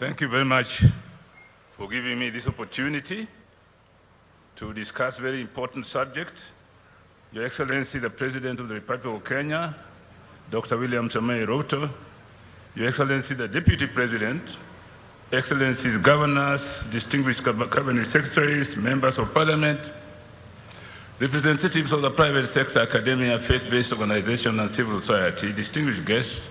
Thank you very much for giving me this opportunity to discuss a very important subject. Your Excellency, the President of the Republic of Kenya, Dr. William Samoei Ruto, Your Excellency, the Deputy President, Excellencies, Governors, distinguished Cabinet Secretaries, Members of Parliament, representatives of the private sector, academia, faith-based organizations, and civil society, distinguished guests,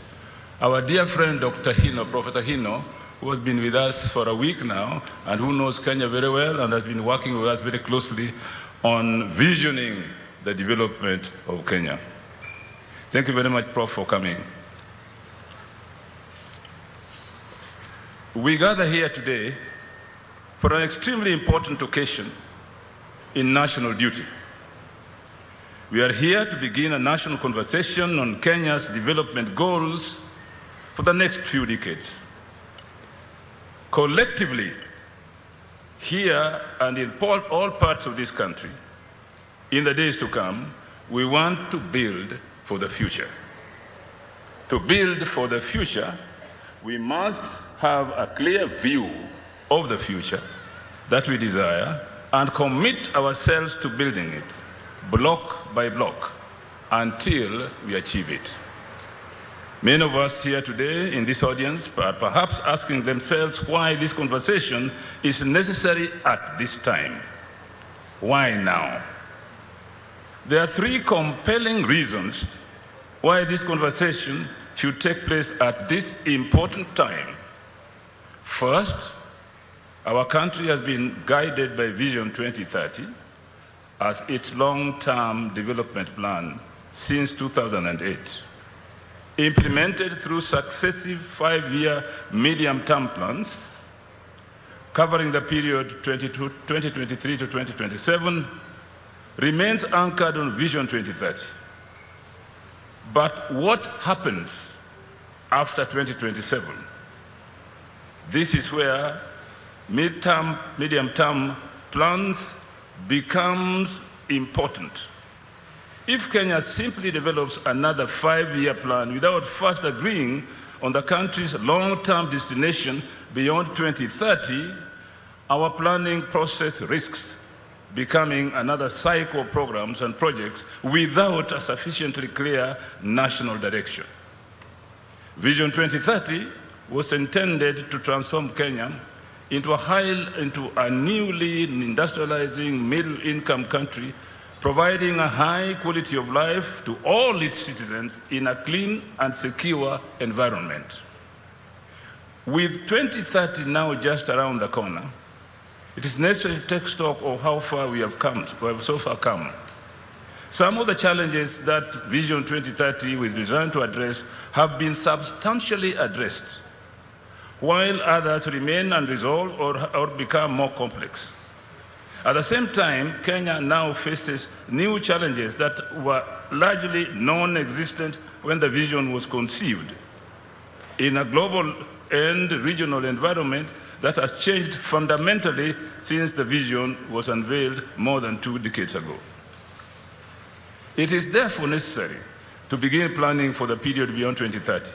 our dear friend, Dr. Hino, Professor Hino, who has been with us for a week now and who knows Kenya very well and has been working with us very closely on visioning the development of Kenya. Thank you very much, Prof, for coming. We gather here today for an extremely important occasion in national duty. We are here to begin a national conversation on Kenya's development goals for the next few decades. Collectively, here and in all parts of this country, in the days to come, we want to build for the future. To build for the future, we must have a clear view of the future that we desire and commit ourselves to building it, block by block, until we achieve it. Many of us here today in this audience are perhaps asking themselves why this conversation is necessary at this time. Why now? There are three compelling reasons why this conversation should take place at this important time. First, our country has been guided by Vision 2030 as its long-term development plan since 2008. Implemented through successive 5-year medium-term plans covering the period 2023 to 2027, remains anchored on Vision 2030. But what happens after 2027? This is where medium-term plans becomes important. If Kenya simply develops another 5-year plan without first agreeing on the country's long-term destination beyond 2030, our planning process risks becoming another cycle of programs and projects without a sufficiently clear national direction. Vision 2030 was intended to transform Kenya into a newly industrializing middle-income country, providing a high quality of life to all its citizens in a clean and secure environment. With 2030 now just around the corner, it is necessary to take stock of how far we have so far come. Some of the challenges that Vision 2030 was designed to address have been substantially addressed, while others remain unresolved or become more complex. At the same time, Kenya now faces new challenges that were largely non-existent when the vision was conceived. In a global and regional environment that has changed fundamentally since the vision was unveiled more than 2 decades ago. It is therefore necessary to begin planning for the period beyond 2030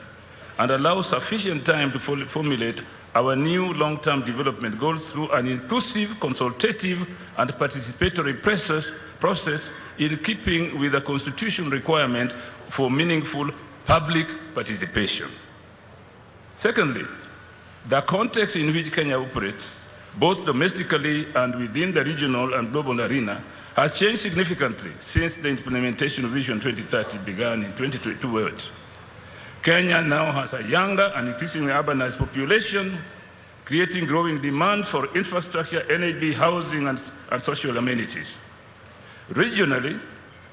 and allow sufficient time to formulate our new long-term development goals through an inclusive, consultative, and participatory process in keeping with the constitutional requirement for meaningful public participation. Secondly, the context in which Kenya operates, both domestically and within the regional and global arena, has changed significantly since the implementation of Vision 2030 began in 2022. Kenya now has a younger and increasingly urbanized population, creating growing demand for infrastructure, energy, housing, and social amenities. Regionally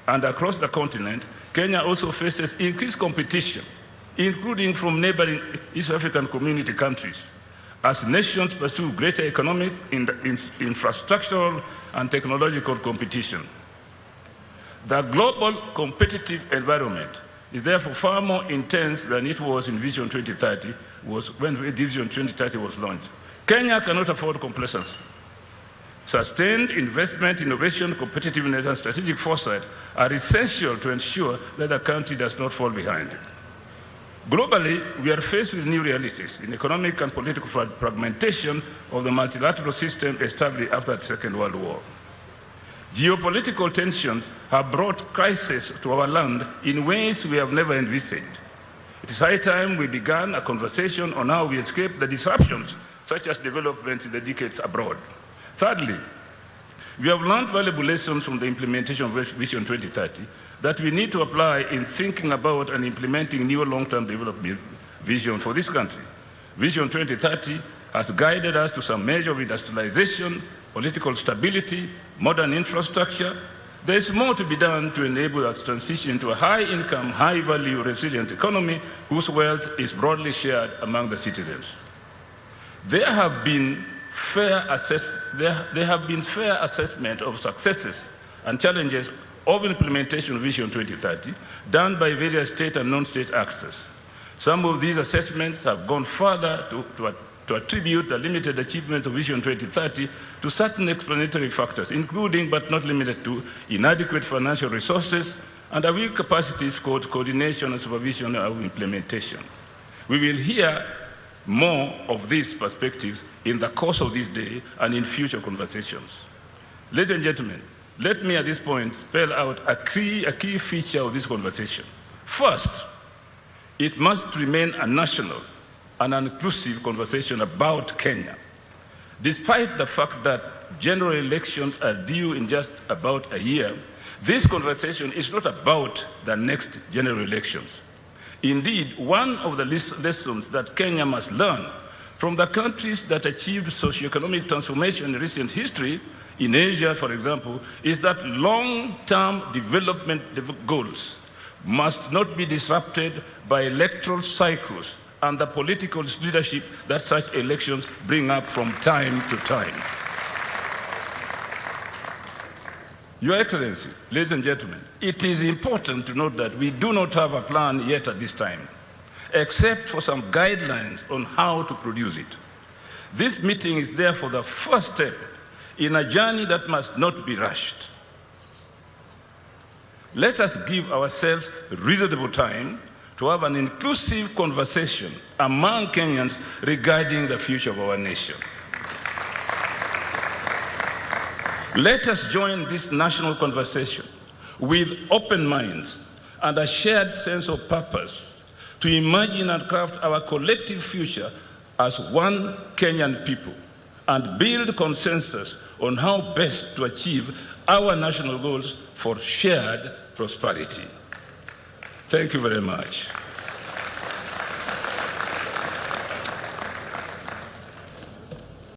and across the continent, Kenya also faces increased competition, including from neighboring East African community countries, as nations pursue greater economic, infrastructural, and technological competition. The global competitive environment is therefore far more intense than it was in Vision 2030, when Vision 2030 was launched. Kenya cannot afford complacency. Sustained investment, innovation, competitiveness, and strategic foresight are essential to ensure that the country does not fall behind. Globally, we are faced with new realities in economic and political fragmentation of the multilateral system established after the Second World War. Geopolitical tensions have brought crisis to our land in ways we have never envisaged. It is high time we began a conversation on how we escape the disruptions, such as developments in the decades abroad. Thirdly, we have learned valuable lessons from the implementation of Vision 2030 that we need to apply in thinking about and implementing new long-term development vision for this country. Vision 2030 has guided us to some measure of industrialization, political stability, modern infrastructure. There is more to be done to enable us to transition to a high-income, high-value, resilient economy whose wealth is broadly shared among the citizens. There have been fair assessment of successes and challenges of implementation of Vision 2030 done by various state and non-state actors. Some of these assessments have gone further to attribute the limited achievement of Vision 2030 to certain explanatory factors, including but not limited to inadequate financial resources and a weak capacities for coordination and supervision of implementation. We will hear more of these perspectives in the course of this day and in future conversations. Ladies and gentlemen, let me at this point spell out a key feature of this conversation. First, it must remain a national and an inclusive conversation about Kenya. Despite the fact that general elections are due in just about a year, this conversation is not about the next general elections. Indeed, one of the lessons that Kenya must learn from the countries that achieved socioeconomic transformation in recent history, in Asia, for example, is that long-term development goals must not be disrupted by electoral cycles and the political leadership that such elections bring up from time to time. Your Excellency, ladies and gentlemen, it is important to note that we do not have a plan yet at this time, except for some guidelines on how to produce it. This meeting is therefore the first step in a journey that must not be rushed. Let us give ourselves reasonable time to have an inclusive conversation among Kenyans regarding the future of our nation. Let us join this national conversation with open minds and a shared sense of purpose to imagine and craft our collective future as one Kenyan people and build consensus on how best to achieve our national goals for shared prosperity. Thank you very much.